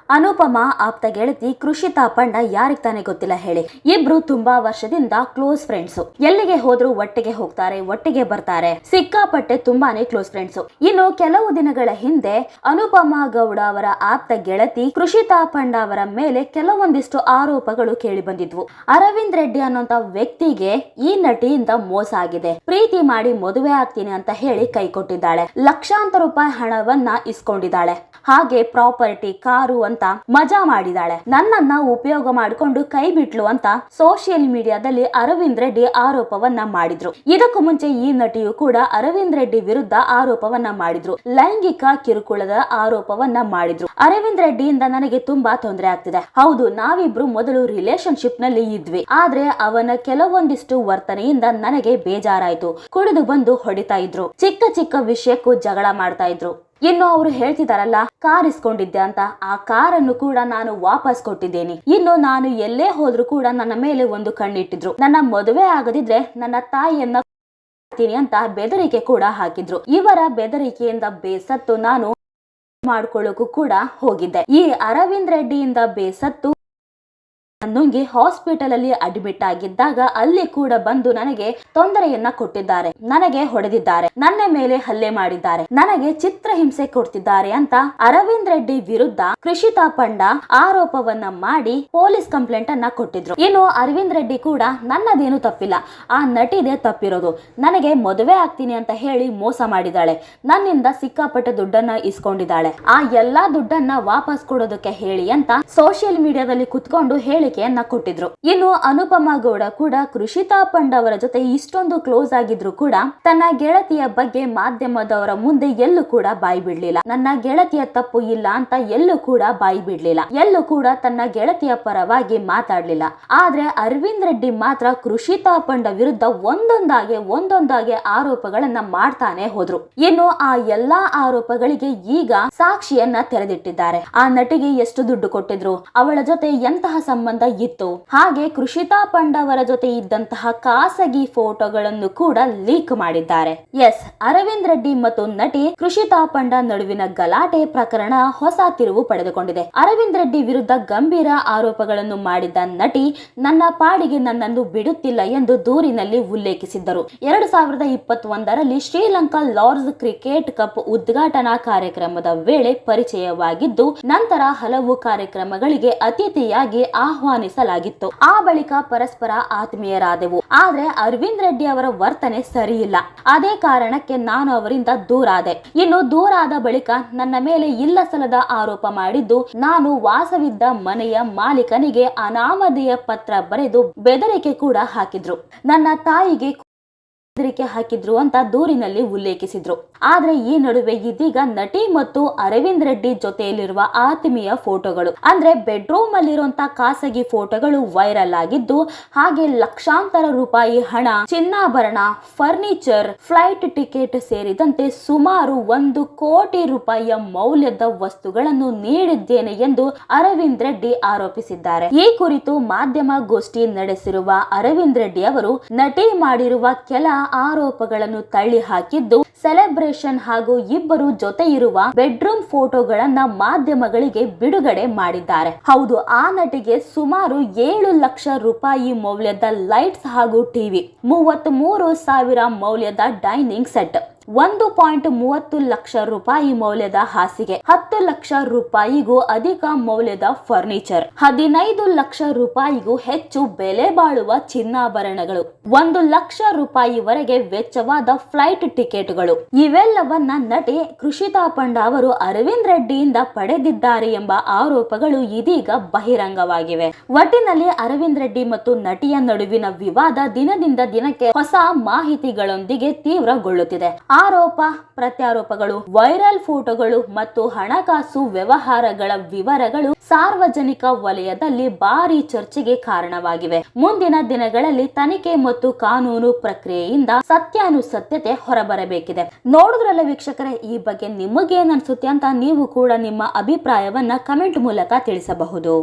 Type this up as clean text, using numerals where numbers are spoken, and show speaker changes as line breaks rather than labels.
ಅನುಪಮಾ ಆಪ್ತ ಗೆಳತಿ ಕೃಷಿತಾ ಪಂಡ ಯಾರಿಗ್ ತಾನೇ ಗೊತ್ತಿಲ್ಲ ಹೇಳಿ. ಇಬ್ರು ತುಂಬಾ ವರ್ಷದಿಂದ ಕ್ಲೋಸ್ ಫ್ರೆಂಡ್ಸ್. ಎಲ್ಲಿಗೆ ಹೋದ್ರು ಒಟ್ಟಿಗೆ ಹೋಗ್ತಾರೆ, ಒಟ್ಟಿಗೆ ಬರ್ತಾರೆ. ಸಿಕ್ಕಾಪಟ್ಟೆ ತುಂಬಾನೇ ಕ್ಲೋಸ್ ಫ್ರೆಂಡ್ಸ್. ಇನ್ನು ಕೆಲವು ದಿನಗಳ ಹಿಂದೆ ಅನುಪಮಾ ಗೌಡ ಅವರ ಆಪ್ತ ಗೆಳತಿ ಕೃಷಿತಾ ಪಂಡ ಅವರ ಮೇಲೆ ಕೆಲವೊಂದಿಷ್ಟು ಆರೋಪಗಳು ಕೇಳಿ ಬಂದಿದ್ವು. ಅರವಿಂದ್ ರೆಡ್ಡಿ ಅನ್ನೋಂತ ವ್ಯಕ್ತಿಗೆ ಈ ನಟಿಯಿಂದ ಮೋಸ ಆಗಿದೆ. ಪ್ರೀತಿ ಮಾಡಿ ಮದುವೆ ಆಗ್ತೀನಿ ಅಂತ ಹೇಳಿ ಕೈ ಕೊಟ್ಟಿದ್ದಾಳೆ. ಲಕ್ಷಾಂತರ ರೂಪಾಯಿ ಹಣವನ್ನ ಇಸ್ಕೊಂಡಿದ್ದಾಳೆ. ಹಾಗೆ ಪ್ರಾಪರ್ಟಿ, ಕಾರು ಅಂತ ಮಜಾ ಮಾಡಿದಾಳೆ. ನನ್ನನ್ನ ಉಪಯೋಗ ಮಾಡಿಕೊಂಡು ಕೈ ಬಿಟ್ಲು ಅಂತ ಸೋಷಿಯಲ್ ಮೀಡಿಯಾದಲ್ಲಿ ಅರವಿಂದ್ ರೆಡ್ಡಿ ಆರೋಪವನ್ನ ಮಾಡಿದ್ರು. ಇದಕ್ಕೂ ಮುಂಚೆ ಈ ನಟಿಯು ಕೂಡ ಅರವಿಂದ್ ರೆಡ್ಡಿ ವಿರುದ್ಧ ಆರೋಪವನ್ನ ಮಾಡಿದ್ರು. ಲೈಂಗಿಕ ಕಿರುಕುಳದ ಆರೋಪವನ್ನ ಮಾಡಿದ್ರು. ಅರವಿಂದ್ ರೆಡ್ಡಿಯಿಂದ ನನಗೆ ತುಂಬಾ ತೊಂದರೆ ಆಗ್ತಿದೆ. ಹೌದು, ನಾವಿಬ್ರು ಮೊದಲು ರಿಲೇಶನ್ಶಿಪ್ ನಲ್ಲಿ ಇದ್ವಿ. ಆದ್ರೆ ಅವನ ಕೆಲವೊಂದಿಷ್ಟು ವರ್ತನೆಯಿಂದ ನನಗೆ ಬೇಜಾರಾಯ್ತು. ಕುಡಿದು ಬಂದು ಹೊಡಿತಾ ಇದ್ರು. ಚಿಕ್ಕ ಚಿಕ್ಕ ವಿಷಯಕ್ಕೂ ಜಗಳ ಮಾಡ್ತಾ ಇದ್ರು. ಇನ್ನು ಅವರು ಹೇಳ್ತಿದಾರಲ್ಲ, ಕಾರ್ ಇಸ್ಕೊಂಡಿದ್ದೆ ಅಂತ, ಆ ಕಾರನ್ನು ಕೂಡ ನಾನು ವಾಪಸ್ ಕೊಟ್ಟಿದ್ದೇನೆ. ಇನ್ನು ನಾನು ಎಲ್ಲೇ ಹೋದ್ರು ಕೂಡ ನನ್ನ ಮೇಲೆ ಒಂದು ಕಣ್ಣಿಟ್ಟಿದ್ರು. ನನ್ನ ಮದುವೆ ಆಗದಿದ್ರೆ ನನ್ನ ತಾಯಿಯನ್ನ ಅಂತ ಬೆದರಿಕೆ ಕೂಡ ಹಾಕಿದ್ರು. ಇವರ ಬೆದರಿಕೆಯಿಂದ ಬೇಸತ್ತು ನಾನು ಮಾಡ್ಕೊಳ್ಳೋಕು ಕೂಡ ಹೋಗಿದ್ದೆ. ಈ ಅರವಿಂದ್ ರೆಡ್ಡಿಯಿಂದ ಬೇಸತ್ತು ನುಂಗಿ ಹಾಸ್ಪಿಟಲ್ ಅಲ್ಲಿ ಅಡ್ಮಿಟ್ ಆಗಿದ್ದಾಗ ಅಲ್ಲಿ ಕೂಡ ಬಂದು ನನಗೆ ತೊಂದರೆಯನ್ನ ಕೊಟ್ಟಿದ್ದಾರೆ. ನನಗೆ ಹೊಡೆದಿದ್ದಾರೆ, ನನ್ನ ಮೇಲೆ ಹಲ್ಲೆ ಮಾಡಿದ್ದಾರೆ, ನನಗೆ ಚಿತ್ರಹಿಂಸೆ ಕೊಡ್ತಿದ್ದಾರೆ ಅಂತ ಅರವಿಂದ್ ರೆಡ್ಡಿ ವಿರುದ್ಧ ಕೃಷಿತಾ ಪಂಡ ಆರೋಪವನ್ನ ಮಾಡಿ ಪೊಲೀಸ್ ಕಂಪ್ಲೇಂಟ್ ಅನ್ನ ಕೊಟ್ಟಿದ್ರು. ಇನ್ನು ಅರವಿಂದ್ ರೆಡ್ಡಿ ಕೂಡ ನನ್ನದೇನು ತಪ್ಪಿಲ್ಲ, ಆ ನಟಿದೆ ತಪ್ಪಿರೋದು. ನನಗೆ ಮದುವೆ ಆಗ್ತೀನಿ ಅಂತ ಹೇಳಿ ಮೋಸ ಮಾಡಿದಾಳೆ. ನನ್ನಿಂದ ಸಿಕ್ಕಾಪಟ್ಟೆ ದುಡ್ಡನ್ನ ಇಸ್ಕೊಂಡಿದ್ದಾಳೆ. ಆ ಎಲ್ಲಾ ದುಡ್ಡನ್ನ ವಾಪಸ್ ಕೊಡೋದಕ್ಕೆ ಹೇಳಿ ಅಂತ ಸೋಷಿಯಲ್ ಮೀಡಿಯಾದಲ್ಲಿ ಕುತ್ಕೊಂಡು ಹೇಳಿಕೆಯನ್ನ ಕೊಟ್ಟಿದ್ರು. ಇನ್ನು ಅನುಪಮಾ ಗೌಡ ಕೂಡ ಕೃಷಿತಾ ಪಂಡ ಅವರ ಜೊತೆ ಇಷ್ಟೊಂದು ಕ್ಲೋಸ್ ಆಗಿದ್ರು ಕೂಡ ತನ್ನ ಗೆಳತಿಯ ಬಗ್ಗೆ ಮಾಧ್ಯಮದವರ ಮುಂದೆ ಎಲ್ಲೂ ಕೂಡ ಬಾಯಿ ಬಿಡ್ಲಿಲ್ಲ. ನನ್ನ ಗೆಳತಿಯ ತಪ್ಪು ಇಲ್ಲ ಅಂತ ಎಲ್ಲೂ ಕೂಡ ಬಾಯಿ ಬಿಡ್ಲಿಲ್ಲ. ಎಲ್ಲೂ ಕೂಡ ತನ್ನ ಗೆಳತಿಯ ಪರವಾಗಿ ಮಾತಾಡ್ಲಿಲ್ಲ. ಆದ್ರೆ ಅರವಿಂದ್ ರೆಡ್ಡಿ ಮಾತ್ರ ಕೃಷಿತಾ ಪಂಡ ವಿರುದ್ಧ ಒಂದೊಂದಾಗೆ ಆರೋಪಗಳನ್ನ ಮಾಡ್ತಾನೆ ಹೋದ್ರು. ಇನ್ನು ಆ ಎಲ್ಲಾ ಆರೋಪಗಳಿಗೆ ಈಗ ಸಾಕ್ಷಿಯನ್ನ ತೆರೆದಿಟ್ಟಿದ್ದಾರೆ. ಆ ನಟಿಗೆ ಎಷ್ಟು ದುಡ್ಡು ಕೊಟ್ಟಿದ್ರು, ಅವಳ ಜೊತೆ ಎಂತಹ ಸಂಬಂಧ ಇತ್ತು, ಹಾಗೆ ಕೃಷಿತಾ ಪಂಡ ಅವರ ಜೊತೆ ಇದ್ದಂತಹ ಖಾಸಗಿ ಫೋಟೋಗಳನ್ನು ಕೂಡ ಲೀಕ್ ಮಾಡಿದ್ದಾರೆ. ಎಸ್, ಅರವಿಂದ್ ರೆಡ್ಡಿ ಮತ್ತು ನಟಿ ಕೃಷಿತಾ ಪಂಡ ನಡುವಿನ ಗಲಾಟೆ ಪ್ರಕರಣ ಹೊಸ ತಿರುವು ಪಡೆದುಕೊಂಡಿದೆ. ಅರವಿಂದ್ ರೆಡ್ಡಿ ವಿರುದ್ಧ ಗಂಭೀರ ಆರೋಪಗಳನ್ನು ಮಾಡಿದ್ದ ನಟಿ ನನ್ನ ಪಾಡಿಗೆ ನನ್ನನ್ನು ಬಿಡುತ್ತಿಲ್ಲ ಎಂದು ದೂರಿನಲ್ಲಿ ಉಲ್ಲೇಖಿಸಿದ್ದರು. 2021ರಲ್ಲಿ ಶ್ರೀಲಂಕಾ ಲಾರ್ಡ್ಸ್ ಕ್ರಿಕೆಟ್ ಕಪ್ ಉದ್ಘಾಟನಾ ಕಾರ್ಯಕ್ರಮದ ವೇಳೆ ಪರಿಚಯವಾಗಿದ್ದು, ನಂತರ ಹಲವು ಕಾರ್ಯಕ್ರಮಗಳಿಗೆ ಅತಿಥಿಯಾಗಿ ಆಹ್ವಾನಿಸಲಾಗಿತ್ತು. ಆ ಬಳಿಕ ಪರಸ್ಪರ ಆತ್ಮೀಯರಾದೆವು. ಆದ್ರೆ ಅರವಿಂದ್ ರೆಡ್ಡಿ ಅವರ ವರ್ತನೆ ಸರಿಯಿಲ್ಲ. ಅದೇ ಕಾರಣಕ್ಕೆ ನಾನು ಅವರಿಂದ ದೂರಾದೆ. ಇನ್ನು ದೂರಾದ ಬಳಿಕ ನನ್ನ ಮೇಲೆ ಇಲ್ಲಸಲ್ಲದ ಆರೋಪ ಮಾಡಿದ್ದು, ನಾನು ವಾಸವಿದ್ದ ಮನೆಯ ಮಾಲೀಕನಿಗೆ ಅನಾಮಧೇಯ ಪತ್ರ ಬರೆದು ಬೆದರಿಕೆ ಕೂಡ ಹಾಕಿದ್ರು, ನನ್ನ ತಾಯಿಗೆ ಬೆದರಿಕೆ ಹಾಕಿದ್ರು ಅಂತ ದೂರಿನಲ್ಲಿ ಉಲ್ಲೇಖಿಸಿದ್ರು. ಆದ್ರೆ ಈ ನಡುವೆ ಇದೀಗ ನಟಿ ಮತ್ತು ಅರವಿಂದ್ ರೆಡ್ಡಿ ಜೊತೆಯಲ್ಲಿರುವ ಆತ್ಮೀಯ ಫೋಟೋಗಳು, ಅಂದ್ರೆ ಬೆಡ್ರೂಮ್ ಅಲ್ಲಿರುವಂತ ಖಾಸಗಿ ಫೋಟೋಗಳು ವೈರಲ್ ಆಗಿದ್ದು, ಹಾಗೆ ಲಕ್ಷಾಂತರ ರೂಪಾಯಿ ಹಣ, ಚಿನ್ನಾಭರಣ, ಫರ್ನಿಚರ್, ಫ್ಲೈಟ್ ಟಿಕೆಟ್ ಸೇರಿದಂತೆ ಸುಮಾರು 1 ಕೋಟಿ ರೂಪಾಯಿಯ ಮೌಲ್ಯದ ವಸ್ತುಗಳನ್ನು ನೀಡಿದ್ದೇನೆ ಎಂದು ಅರವಿಂದ್ ರೆಡ್ಡಿ ಆರೋಪಿಸಿದ್ದಾರೆ. ಈ ಕುರಿತು ಮಾಧ್ಯಮ ಗೋಷ್ಠಿ ನಡೆಸಿರುವ ಅರವಿಂದ್ ರೆಡ್ಡಿ ಅವರು ನಟಿ ಮಾಡಿರುವ ಕೆಲ ಆರೋಪಗಳನ್ನು ತಳ್ಳಿ ಹಾಕಿದ್ದು, ಸೆಲೆಬ್ರೇಷನ್ ಹಾಗೂ ಇಬ್ಬರು ಜೊತೆ ಇರುವ ಬೆಡ್ರೂಮ್ ಫೋಟೋಗಳನ್ನ ಮಾಧ್ಯಮಗಳಿಗೆ ಬಿಡುಗಡೆ ಮಾಡಿದ್ದಾರೆ. ಹೌದು, ಆ ನಟಿಗೆ ಸುಮಾರು 7 ಲಕ್ಷ ರೂಪಾಯಿ ಮೌಲ್ಯದ ಲೈಟ್ಸ್ ಹಾಗೂ ಟಿವಿ, 33,000 ಮೌಲ್ಯದ ಡೈನಿಂಗ್ ಸೆಟ್, 1.30 ಲಕ್ಷ ರೂಪಾಯಿ ಮೌಲ್ಯದ ಹಾಸಿಗೆ, 10 ಲಕ್ಷ ರೂಪಾಯಿಗೂ ಅಧಿಕ ಮೌಲ್ಯದ ಫರ್ನಿಚರ್, 15 ಲಕ್ಷ ರೂಪಾಯಿಗೂ ಹೆಚ್ಚು ಬೆಲೆ ಬಾಳುವ ಚಿನ್ನಾಭರಣಗಳು, 1 ಲಕ್ಷ ರೂಪಾಯಿವರೆಗೆ ವೆಚ್ಚವಾದ ಫ್ಲೈಟ್ ಟಿಕೆಟ್ಗಳು, ಇವೆಲ್ಲವನ್ನ ನಟಿ ಕೃಷಿತಾ ಪಂಡ ಅವರು ಅರವಿಂದ್ ರೆಡ್ಡಿಯಿಂದ ಪಡೆದಿದ್ದಾರೆ ಎಂಬ ಆರೋಪಗಳು ಇದೀಗ ಬಹಿರಂಗವಾಗಿವೆ. ಒಟ್ಟಿನಲ್ಲಿ ಅರವಿಂದ್ ರೆಡ್ಡಿ ಮತ್ತು ನಟಿಯ ನಡುವಿನ ವಿವಾದ ದಿನದಿಂದ ದಿನಕ್ಕೆ ಹೊಸ ಮಾಹಿತಿಗಳೊಂದಿಗೆ ತೀವ್ರಗೊಳ್ಳುತ್ತಿದೆ. ಆರೋಪ ಪ್ರತ್ಯಾರೋಪಗಳು, ವೈರಲ್ ಫೋಟೋಗಳು ಮತ್ತು ಹಣಕಾಸು ವ್ಯವಹಾರಗಳ ವಿವರಗಳು ಸಾರ್ವಜನಿಕ ವಲಯದಲ್ಲಿ ಭಾರಿ ಚರ್ಚೆಗೆ ಕಾರಣವಾಗಿವೆ. ಮುಂದಿನ ದಿನಗಳಲ್ಲಿ ತನಿಖೆ ಮತ್ತು ಕಾನೂನು ಪ್ರಕ್ರಿಯೆಯಿಂದ ಸತ್ಯಾನುಸತ್ಯತೆ ಹೊರಬರಬೇಕಿದೆ. ನೋಡಿದ್ರಲ್ಲ ವೀಕ್ಷಕರೇ, ಈ ಬಗ್ಗೆ ನಿಮಗೇನ್ ಅನ್ಸುತ್ತೆ ಅಂತ ನೀವು ಕೂಡ ನಿಮ್ಮ ಅಭಿಪ್ರಾಯವನ್ನ ಕಮೆಂಟ್ ಮೂಲಕ ತಿಳಿಸಬಹುದು.